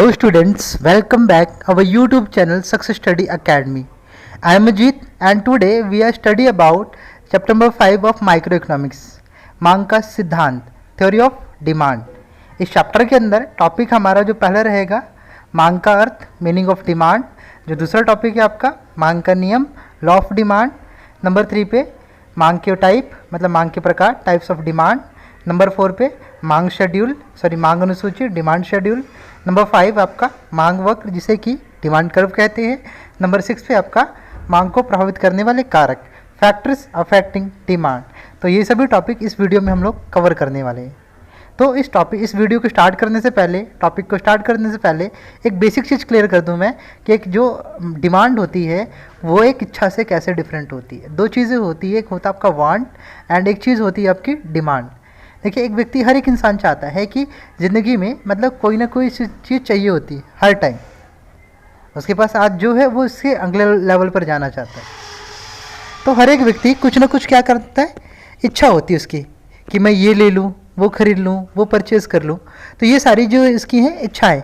Hello students, welcome back our YouTube channel Success Study Academy. I am Ajit and today we are study about chapter number 5 of Microeconomics, मांग का सिद्धांत, theory of demand. इस chapter के अंदर topic हमारा जो पहला रहेगा मांग का अर्थ, मीनिंग ऑफ डिमांड। जो दूसरा टॉपिक है आपका मांग का नियम, लॉ ऑफ डिमांड। नंबर 3 पे मांग के टाइप मतलब मांग के प्रकार, टाइप्स ऑफ डिमांड। नंबर 4 पे मांग शेड्यूल मांग अनुसूची, डिमांड शेड्यूल। नंबर 5 आपका मांग वक्र जिसे कि डिमांड कर्व कहते हैं। नंबर 6 पे आपका मांग को प्रभावित करने वाले कारक, फैक्टर्स अफेक्टिंग डिमांड। तो ये सभी टॉपिक इस वीडियो में हम लोग कवर करने वाले हैं। तो इस वीडियो को स्टार्ट करने से पहले, टॉपिक को स्टार्ट करने से पहले एक बेसिक चीज़ क्लियर कर दूं मैं कि एक जो डिमांड होती है वो एक इच्छा से कैसे डिफरेंट होती है। दो चीज़ें होती है, एक होता है आपका वांट एंड एक चीज़ होती है आपकी डिमांड। देखिए, एक व्यक्ति, हर एक इंसान चाहता है कि ज़िंदगी में मतलब कोई ना कोई चीज़ चाहिए होती है हर टाइम। उसके पास आज जो है वो इसके अगले लेवल पर जाना चाहता है। तो हर एक व्यक्ति कुछ ना कुछ क्या करता है, इच्छा होती है उसकी कि मैं ये ले लूँ, वो खरीद लूँ, वो परचेज़ कर लूँ। तो ये सारी जो इसकी हैं इच्छाएँ,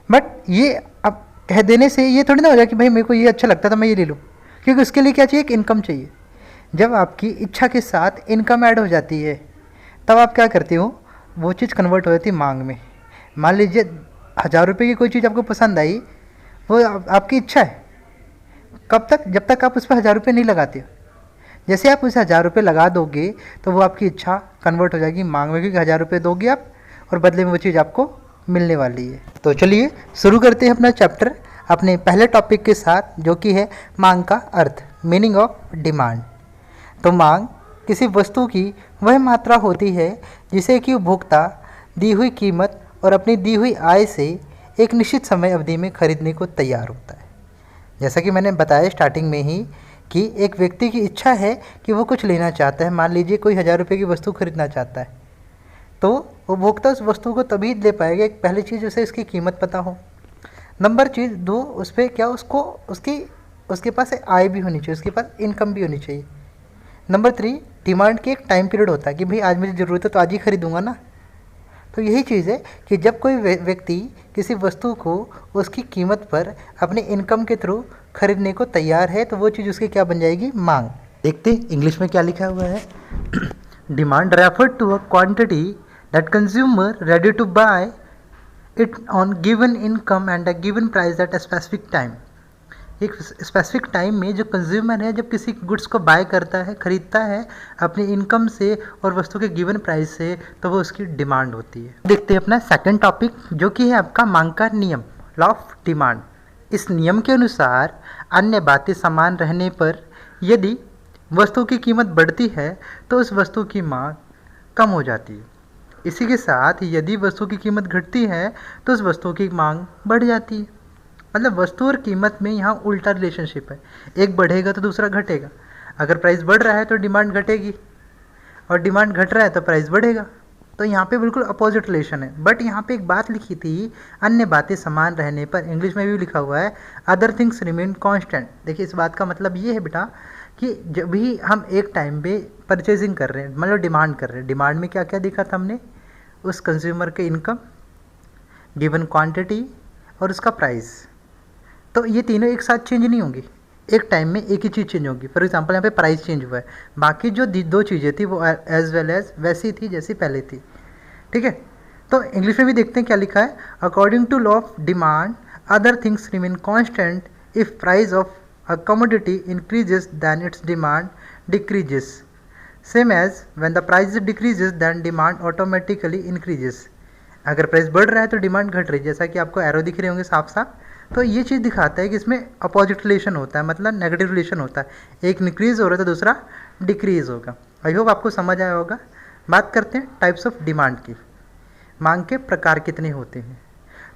बट ये अब कह देने से ये थोड़ी ना हो जाए कि भाई मेरे को ये अच्छा लगता था मैं ये ले लूँ, क्योंकि उसके लिए क्या चाहिए, एक इनकम चाहिए। जब आपकी इच्छा के साथ इनकम ऐड हो जाती है तब आप क्या करते हो, वो चीज़ कन्वर्ट हो जाती है मांग में। मान लीजिए 1000 रुपये की कोई चीज़ आपको पसंद आई, वो आपकी इच्छा है। कब तक, जब तक आप उस पर 1000 रुपये नहीं लगाते हो। जैसे आप उसे 1000 रुपये लगा दोगे तो वो आपकी इच्छा कन्वर्ट हो जाएगी मांग में, क्योंकि 1000 रुपये दोगे आप और बदले में वो चीज़ आपको मिलने वाली है। तो चलिए शुरू करते हैं अपना चैप्टर अपने पहले टॉपिक के साथ, जो कि है मांग का अर्थ, मीनिंग ऑफ डिमांड। तो मांग किसी वस्तु की वह मात्रा होती है जिसे कि उपभोक्ता दी हुई कीमत और अपनी दी हुई आय से एक निश्चित समय अवधि में खरीदने को तैयार होता है। जैसा कि मैंने बताया स्टार्टिंग में ही कि एक व्यक्ति की इच्छा है कि वो कुछ लेना चाहता है। मान लीजिए कोई 1000 रुपये की वस्तु खरीदना चाहता है, तो उपभोक्ता उस वस्तु को तभी ले पाएगा, एक पहली चीज़ उसे इसकी कीमत पता हो। नंबर चीज़ 2, उस पर क्या उसके पास आय भी होनी चाहिए, उसके पास इनकम भी होनी चाहिए। नंबर 3, डिमांड की एक टाइम पीरियड होता है कि भाई आज मुझे ज़रूरत है तो आज ही खरीदूंगा ना। तो यही चीज़ है कि जब कोई व्यक्ति किसी वस्तु को उसकी कीमत पर अपनी इनकम के थ्रू खरीदने को तैयार है तो वो चीज़ उसकी क्या बन जाएगी, मांग। देखते इंग्लिश में क्या लिखा हुआ है। Demand refer to a quantity that consumer ready to buy it on given income and a given price at a specific time. एक स्पेसिफिक टाइम में जो कंज्यूमर है जब किसी गुड्स को बाय करता है, खरीदता है अपनी इनकम से और वस्तु के गिवन प्राइस से, तो वो उसकी डिमांड होती है। देखते हैं अपना सेकंड टॉपिक, जो कि है आपका मांग का नियम, लॉ ऑफ डिमांड। इस नियम के अनुसार अन्य बातें समान रहने पर यदि वस्तु की कीमत बढ़ती है तो उस वस्तु की मांग कम हो जाती है। इसी के साथ यदि वस्तु की कीमत घटती है तो उस वस्तु की मांग बढ़ जाती है। मतलब वस्तु और कीमत में यहाँ उल्टा रिलेशनशिप है, एक बढ़ेगा तो दूसरा घटेगा। अगर प्राइस बढ़ रहा है तो डिमांड घटेगी और डिमांड घट रहा है तो प्राइस बढ़ेगा। तो यहाँ पे बिल्कुल अपोजिट रिलेशन है। बट यहाँ पे एक बात लिखी थी, अन्य बातें समान रहने पर, इंग्लिश में भी लिखा हुआ है अदर थिंग्स रिमेन कांस्टेंट। देखिए, इस बात का मतलब ये है बेटा कि जब भी हम एक टाइम पे परचेजिंग कर रहे हैं, मतलब डिमांड कर रहे हैं, डिमांड में क्या क्या देखा था हमने, उस कंज्यूमर के इनकम, गिवन क्वान्टिटी और उसका प्राइस। तो ये तीनों एक साथ चेंज नहीं होंगी, एक टाइम में एक ही चीज़ चेंज होगी। फॉर एग्जांपल यहाँ पे प्राइस चेंज हुआ है, बाकी जो दो चीज़ें थी वो एज वेल एज वैसी थी जैसी पहले थी। ठीक है, तो इंग्लिश में भी देखते हैं क्या लिखा है। According to law of demand other things remain constant if price of a commodity increases then its demand decreases, same as when the price decreases then demand automatically increases. अगर प्राइस बढ़ रहा है तो डिमांड घट रही है, जैसा कि आपको एरो दिख रहे होंगे साफ साफ। तो ये चीज़ दिखाता है कि इसमें अपोजिट रिलेशन होता है, मतलब नेगेटिव रिलेशन होता है। एक इंक्रीज़ हो रहा है तो दूसरा डिक्रीज़ होगा। आई होप आपको समझ आया होगा। बात करते हैं टाइप्स ऑफ डिमांड की। मांग के प्रकार कितने होते हैं।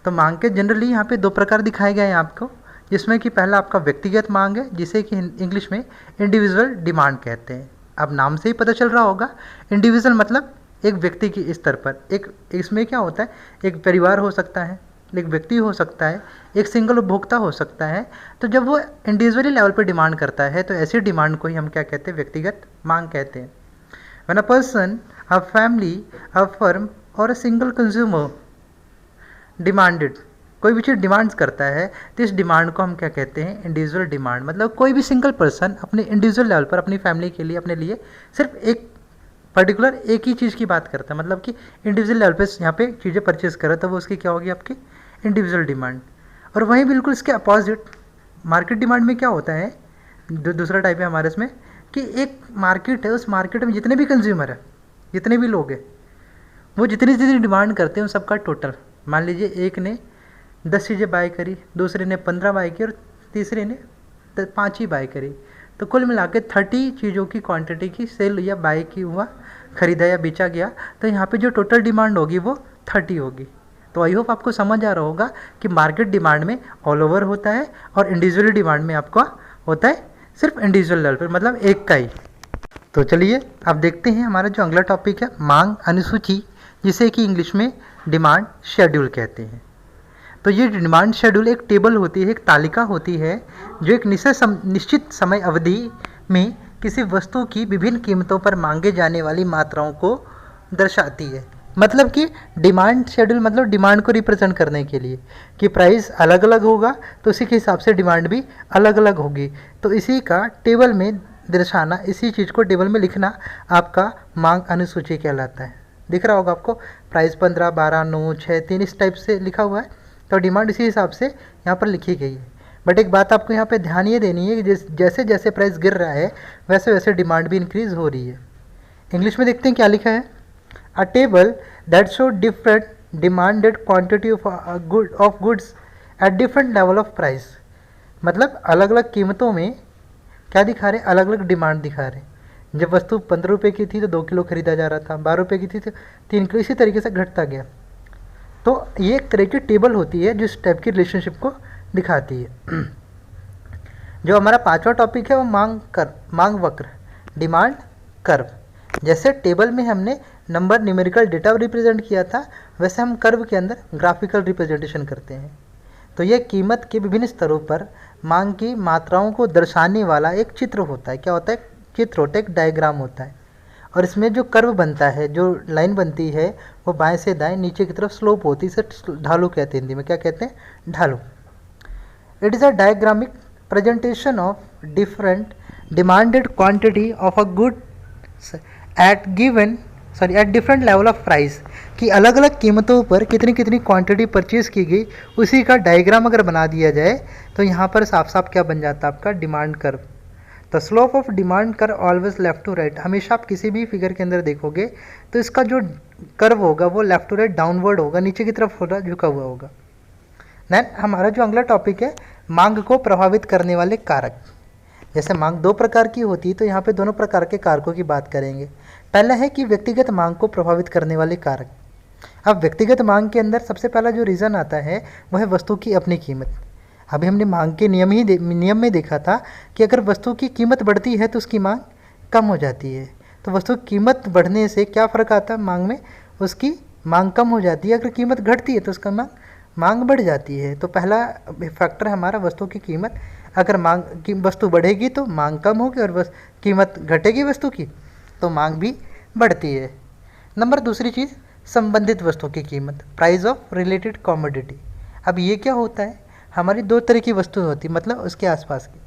तो मांग के जनरली यहाँ पे 2 प्रकार दिखाए गए हैं आपको, जिसमें कि पहला आपका व्यक्तिगत मांग है, जिसे कि इंग्लिश में इंडिविजुअल डिमांड कहते हैं। अब नाम से ही पता चल रहा होगा, इंडिविजुअल मतलब एक व्यक्ति की स्तर पर। एक इसमें क्या होता है, एक परिवार हो सकता है, एक व्यक्ति हो सकता है, एक सिंगल उपभोक्ता हो सकता है। तो जब वो इंडिविजुअली लेवल पर डिमांड करता है तो ऐसी डिमांड को ही हम क्या कहते हैं, व्यक्तिगत मांग कहते हैं। When a person, a family, a firm और अ सिंगल कंज्यूमर demanded कोई भी चीज़ डिमांड्स करता है तो इस डिमांड को हम क्या कहते हैं, इंडिविजुअल डिमांड। मतलब कोई भी सिंगल पर्सन अपने इंडिविजुअल लेवल पर अपनी फैमिली के लिए, अपने लिए सिर्फ एक पर्टिकुलर एक ही चीज़ की बात करता है, मतलब कि इंडिविजुअल लेवल पे यहाँ पे चीज़ें परचेज करो तो वो उसकी क्या होगी, आपकी इंडिविजुअल डिमांड। और वहीं बिल्कुल इसके अपोजिट मार्केट डिमांड में क्या होता है, जो दूसरा टाइप है हमारे इसमें, कि एक मार्केट है, उस मार्केट में जितने भी कंज्यूमर है, जितने भी लोग हैं, वो जितनी जितनी डिमांड करते हैं उन सबका टोटल, मान लीजिए एक ने 10 चीज़ें बाय करी, दूसरे ने 15 बाय की और तीसरे ने 5 ही बाय करी, तो कुल मिला के 30 चीज़ों की क्वांटिटी की सेल या बाय की हुआ, खरीदा या बेचा गया, तो यहाँ पे जो टोटल डिमांड होगी वो 30 होगी। तो आई होप आपको समझ आ रहा होगा कि मार्केट डिमांड में ऑल ओवर होता है और इंडिविजुअल डिमांड में आपका होता है सिर्फ इंडिविजुअल लेवल पर, मतलब एक का ही। तो चलिए अब देखते हैं हमारा जो अगला टॉपिक है, मांग अनुसूची, जिसे कि इंग्लिश में डिमांड शेड्यूल कहते हैं। तो ये डिमांड शेड्यूल एक टेबल होती है, एक तालिका होती है, जो एक निश्चित समय अवधि में किसी वस्तु की विभिन्न कीमतों पर मांगे जाने वाली मात्राओं को दर्शाती है। मतलब कि डिमांड शेड्यूल मतलब डिमांड को रिप्रेजेंट करने के लिए कि प्राइस अलग अलग होगा तो उसी के हिसाब से डिमांड भी अलग अलग होगी। तो इसी का टेबल में दर्शाना, इसी चीज़ को टेबल में लिखना आपका मांग अनुसूची कहलाता है। दिख रहा होगा आपको, प्राइस 15, 12, 9, 6, 3 इस टाइप से लिखा हुआ है, तो डिमांड इसी हिसाब से यहाँ पर लिखी गई है। बट एक बात आपको यहाँ पे ध्यान ये देनी है कि जैसे जैसे प्राइस गिर रहा है वैसे वैसे डिमांड भी इंक्रीज़ हो रही है। इंग्लिश में देखते हैं क्या लिखा है, अ table that show different demanded quantity of goods at different level of price. मतलब अलग अलग कीमतों में क्या दिखा रहे हैं, अलग अलग डिमांड दिखा रहे हैं। जब वस्तु 15 रुपये की थी तो 2 किलो खरीदा जा रहा था, 12 रुपये की थी तो 3 किलो, इसी तरीके से घटता गया। तो ये एक तरह की टेबल होती है जो इस टाइप की रिलेशनशिप को दिखाती है। जो हमारा पांचवा टॉपिक है वो मांग वक्र, डिमांड कर्व। जैसे टेबल में हमने नंबर न्यूमेरिकल डेटा रिप्रेजेंट किया था, वैसे हम कर्व के अंदर ग्राफिकल रिप्रेजेंटेशन करते हैं। तो यह कीमत के विभिन्न स्तरों पर मांग की मात्राओं को दर्शाने वाला एक चित्र होता है। क्या होता है, चित्र होता है, एक डायग्राम होता है। और इसमें जो कर्व बनता है, जो लाइन बनती है, वो बाएं से दाएं नीचे की तरफ स्लोप होती है, इसे ढालू कहते हैं। हिंदी में क्या कहते हैं, ढालू। It is a diagrammatic presentation of different demanded quantity of a good at different level of price, कि अलग अलग कीमतों पर कितनी कितनी क्वांटिटी परचेज की गई, उसी का डायग्राम अगर बना दिया जाए तो यहाँ पर साफ साफ क्या बन जाता है, आपका demand curve. The slope of demand curve always left to right. हमेशा आप किसी भी फिगर के अंदर देखोगे तो इसका जो कर्व होगा वो लेफ्ट टू राइट डाउनवर्ड होगा, नीचे की तरफ होगा, झुका हुआ होगा। देन हमारा जो अगला टॉपिक है, मांग को प्रभावित करने वाले कारक। जैसे मांग दो प्रकार की होती है, तो यहाँ पे दोनों प्रकार के कारकों की बात करेंगे। पहला है कि व्यक्तिगत मांग को प्रभावित करने वाले कारक। अब व्यक्तिगत मांग के अंदर सबसे पहला जो रीज़न आता है वह है वस्तु की अपनी कीमत। अभी हमने मांग के नियम में देखा था कि अगर वस्तु की कीमत बढ़ती है तो उसकी मांग कम हो जाती है। तो वस्तु की कीमत बढ़ने से क्या फ़र्क आता है मांग में, उसकी मांग कम हो जाती है। अगर कीमत घटती है तो उसका मांग बढ़ जाती है। तो पहला फैक्टर है हमारा वस्तु की कीमत। अगर मांग की वस्तु बढ़ेगी तो मांग कम होगी, और कीमत घटेगी वस्तु की तो मांग भी बढ़ती है। नंबर दूसरी चीज़, संबंधित वस्तु की कीमत, प्राइस ऑफ रिलेटेड कॉमोडिटी। अब ये क्या होता है, हमारी दो तरह की वस्तु होती है, मतलब उसके आसपास की।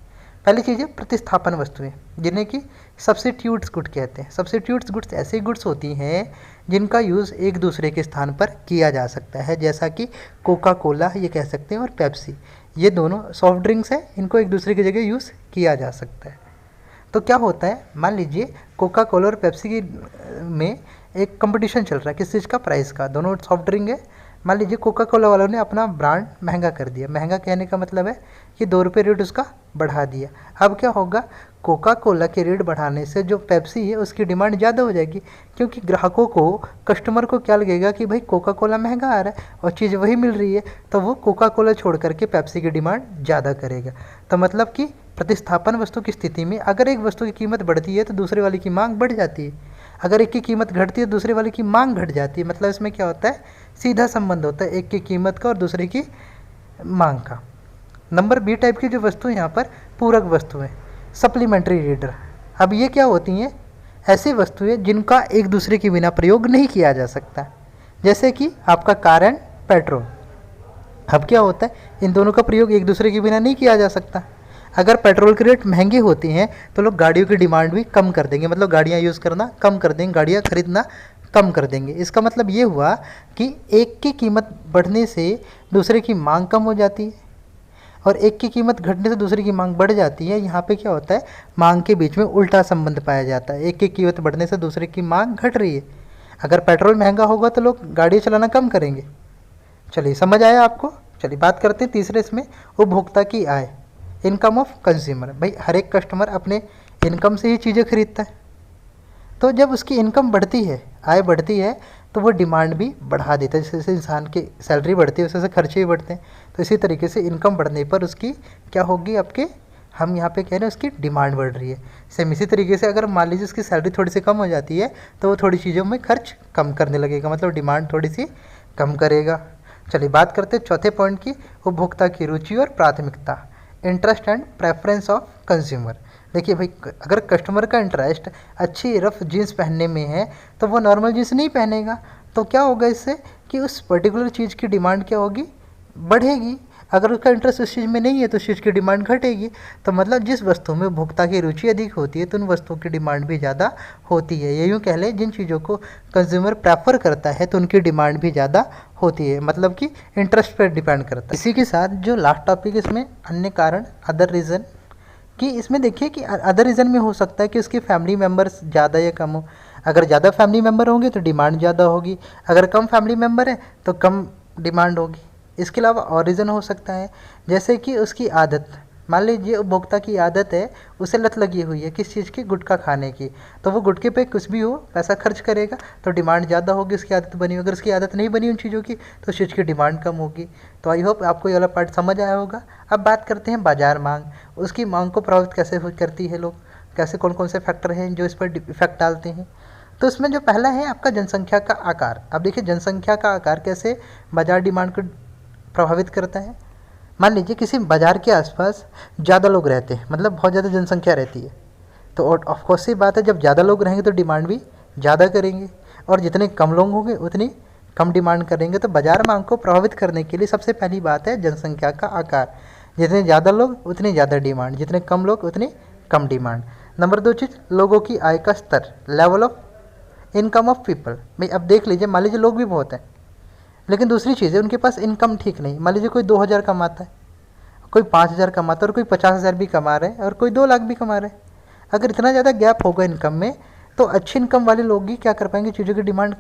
पहली चीज़ है प्रतिस्थापन वस्तुएं, जिन्हें कि सब्स्टिट्यूट्स गुड कहते हैं। सब्स्टिट्यूट्स गुड्स ऐसी गुड्स होती हैं जिनका यूज़ एक दूसरे के स्थान पर किया जा सकता है, जैसा कि कोका कोला ये कह सकते हैं और पेप्सी, ये दोनों सॉफ्ट ड्रिंक्स हैं, इनको एक दूसरे की जगह यूज़ किया जा सकता है। तो क्या होता है, मान लीजिए कोका कोला और पेप्सी की में एक कंपटीशन चल रहा है, किस चीज़ का, प्राइस का। दोनों सॉफ्ट ड्रिंक है। मान लीजिए कोका कोला वालों ने अपना ब्रांड महंगा कर दिया। महंगा कहने का मतलब है कि 2 रुपये रेट उसका बढ़ा दिया। अब क्या होगा, कोका कोला के रेट बढ़ाने से जो पेप्सी है उसकी डिमांड ज़्यादा हो जाएगी, क्योंकि ग्राहकों को, कस्टमर को क्या लगेगा कि भाई कोका कोला महंगा आ रहा है और चीज़ वही मिल रही है, तो वो कोका कोला छोड़ करके पेप्सी की डिमांड ज़्यादा करेगा। तो मतलब कि प्रतिस्थापन वस्तु की स्थिति में अगर एक वस्तु की कीमत बढ़ती है तो दूसरे वाले की मांग बढ़ जाती है। अगर एक की कीमत घटती है तो दूसरे वाले की मांग घट जाती है। मतलब इसमें क्या होता है, सीधा संबंध होता है एक की कीमत का और दूसरे की मांग का। नंबर बी टाइप की जो वस्तु यहाँ पर पूरक वस्तुएं, सप्लीमेंट्री रीडर। अब ये क्या होती हैं, ऐसी वस्तुएं जिनका एक दूसरे के बिना प्रयोग नहीं किया जा सकता, जैसे कि आपका कार एंड पेट्रोल। अब क्या होता है, इन दोनों का प्रयोग एक दूसरे के बिना नहीं किया जा सकता। अगर पेट्रोल के रेट महंगे होते हैं तो लोग गाड़ियों की डिमांड भी कम कर देंगे, मतलब गाड़ियाँ यूज़ करना कम कर देंगे, गाड़ियाँ खरीदना कम कर देंगे। इसका मतलब ये हुआ कि एक की कीमत बढ़ने से दूसरे की मांग कम हो जाती है, और एक की कीमत घटने से दूसरे की मांग बढ़ जाती है। यहाँ पे क्या होता है, मांग के बीच में उल्टा संबंध पाया जाता है। एक की कीमत बढ़ने से दूसरे की मांग घट रही है। अगर पेट्रोल महंगा होगा तो लोग गाड़ी चलाना कम करेंगे। चलिए, समझ आया आपको। चलिए बात करते हैं तीसरे इसमें, उपभोक्ता की आय, इनकम ऑफ कंज्यूमर। भाई हर एक कस्टमर अपने इनकम से ही चीज़ें खरीदता है, तो जब उसकी इनकम बढ़ती है, आय बढ़ती है, तो वो डिमांड भी बढ़ा देता है। जैसे जैसे इंसान की सैलरी बढ़ती है, वैसे खर्चे भी बढ़ते हैं। तो इसी तरीके से इनकम बढ़ने पर उसकी क्या होगी, आपके हम यहाँ पे कह रहे हैं उसकी डिमांड बढ़ रही है। सेम इसी तरीके से अगर मान लीजिए उसकी सैलरी थोड़ी सी कम हो जाती है तो वो थोड़ी चीज़ों में खर्च कम करने लगेगा, मतलब डिमांड थोड़ी सी कम करेगा। चलिए बात करते हैं चौथे पॉइंट की, उपभोक्ता की रुचि और प्राथमिकता, interest and preference of consumer. देखिए भाई, अगर कस्टमर का इंटरेस्ट अच्छी रफ जीन्स पहनने में है तो वो नॉर्मल जीन्स नहीं पहनेगा। तो क्या होगा इससे कि उस पर्टिकुलर चीज़ की डिमांड क्या होगी, बढ़ेगी। अगर उसका इंटरेस्ट उस चीज़ में नहीं है तो उस चीज़ की डिमांड घटेगी। तो मतलब जिस वस्तु में उपभोक्ता की रुचि अधिक होती है तो उन वस्तुओं की डिमांड भी ज़्यादा होती है। ये यूँ कह लें, जिन चीज़ों को कंज्यूमर प्रेफर करता है तो उनकी डिमांड भी ज़्यादा होती है, मतलब कि इंटरेस्ट पर डिपेंड करता है। इसी के साथ जो लास्ट टॉपिक इसमें अन्य कारण, अदर रीज़न, कि इसमें देखिए कि अदर रीज़न में हो सकता है कि उसके फैमिली मेम्बर्स ज़्यादा या कम हो। अगर ज़्यादा फैमिली मेम्बर होंगे तो डिमांड ज़्यादा होगी, अगर कम फैमिली मेम्बर है तो कम डिमांड होगी। इसके अलावा और रीज़न हो सकता है, जैसे कि उसकी आदत, मान लीजिए उपभोक्ता की आदत है, उसे लत लगी हुई है किस चीज़ की, गुटखा खाने की, तो वो गुटखे पे कुछ भी हो पैसा खर्च करेगा तो डिमांड ज़्यादा होगी, उसकी आदत बनी। अगर उसकी आदत नहीं बनी उन चीज़ों की तो उस चीज़ की डिमांड कम होगी। तो आई होप आपको ये वाला पार्ट समझ आया होगा। अब बात करते हैं बाजार मांग, उसकी मांग को प्रभावित कैसे करती है, लोग कैसे, कौन कौन से फैक्टर हैं जो इस पर इफेक्ट डालते हैं। तो इसमें जो पहला है आपका जनसंख्या का आकार। अब देखिए जनसंख्या का आकार कैसे बाजार डिमांड को प्रभावित करता है। मान लीजिए किसी बाज़ार के आसपास ज़्यादा लोग रहते हैं, मतलब बहुत ज़्यादा जनसंख्या रहती है, तो ऑफकोर्स सी बात है जब ज़्यादा लोग रहेंगे तो डिमांड भी ज़्यादा करेंगे, और जितने कम लोग होंगे उतनी कम डिमांड करेंगे। तो बाज़ार मांग को प्रभावित करने के लिए सबसे पहली बात है जनसंख्या का आकार। जितने ज़्यादा लोग उतनी ज़्यादा डिमांड, जितने कम लोग उतनी कम डिमांड। नंबर 2 चीज़, लोगों की आय का स्तर, level of income of people. भाई अब देख लीजिए, मान लीजिए लोग भी बहुत हैं लेकिन दूसरी चीज़ है उनके पास इनकम ठीक नहीं। मान लीजिए कोई 2000 कमाता है, कोई 5000 कमाता है, और कोई 50,000 भी कमा रहे हैं, और कोई 2 लाख भी कमा रहे हैं। अगर इतना ज़्यादा गैप होगा इनकम में तो अच्छी इनकम वाले लोग ही क्या कर पाएंगे, चीज़ों की डिमांड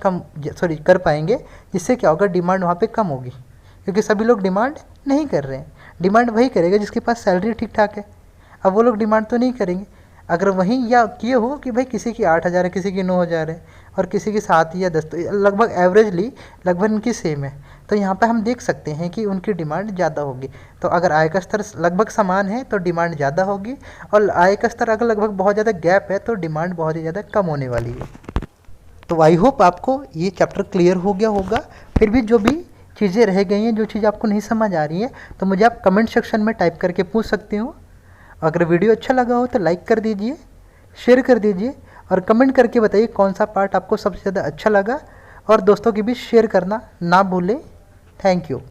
कर पाएंगे, जिससे क्या होगा, डिमांड वहाँ पे कम होगी, क्योंकि सभी लोग डिमांड नहीं कर रहे हैं। डिमांड वही करेगा जिसके पास सैलरी ठीक ठाक है। अब वो लोग डिमांड तो नहीं करेंगे। अगर वहीं या ये हो कि भाई किसी की 8,000 है, किसी की 9,000 है, और किसी की 7 या 10, तो लगभग एवरेजली लगभग इनकी सेम है, तो यहाँ पे हम देख सकते हैं कि उनकी डिमांड ज़्यादा होगी। तो अगर आय का स्तर लगभग समान है तो डिमांड ज़्यादा होगी, और आय का स्तर अगर लगभग बहुत ज़्यादा गैप है तो डिमांड बहुत ही ज़्यादा कम होने वाली है। तो आई होप आपको ये चैप्टर क्लियर हो गया होगा। फिर भी जो भी चीज़ें रह गई हैं, जो चीज़ आपको नहीं समझ आ रही है, तो मुझे आप कमेंट सेक्शन में टाइप करके पूछ सकते हो। अगर वीडियो अच्छा लगा हो तो लाइक कर दीजिए, शेयर कर दीजिए, और कमेंट करके बताइए कौन सा पार्ट आपको सबसे ज़्यादा अच्छा लगा, और दोस्तों के बीच शेयर करना ना भूलें। Thank you.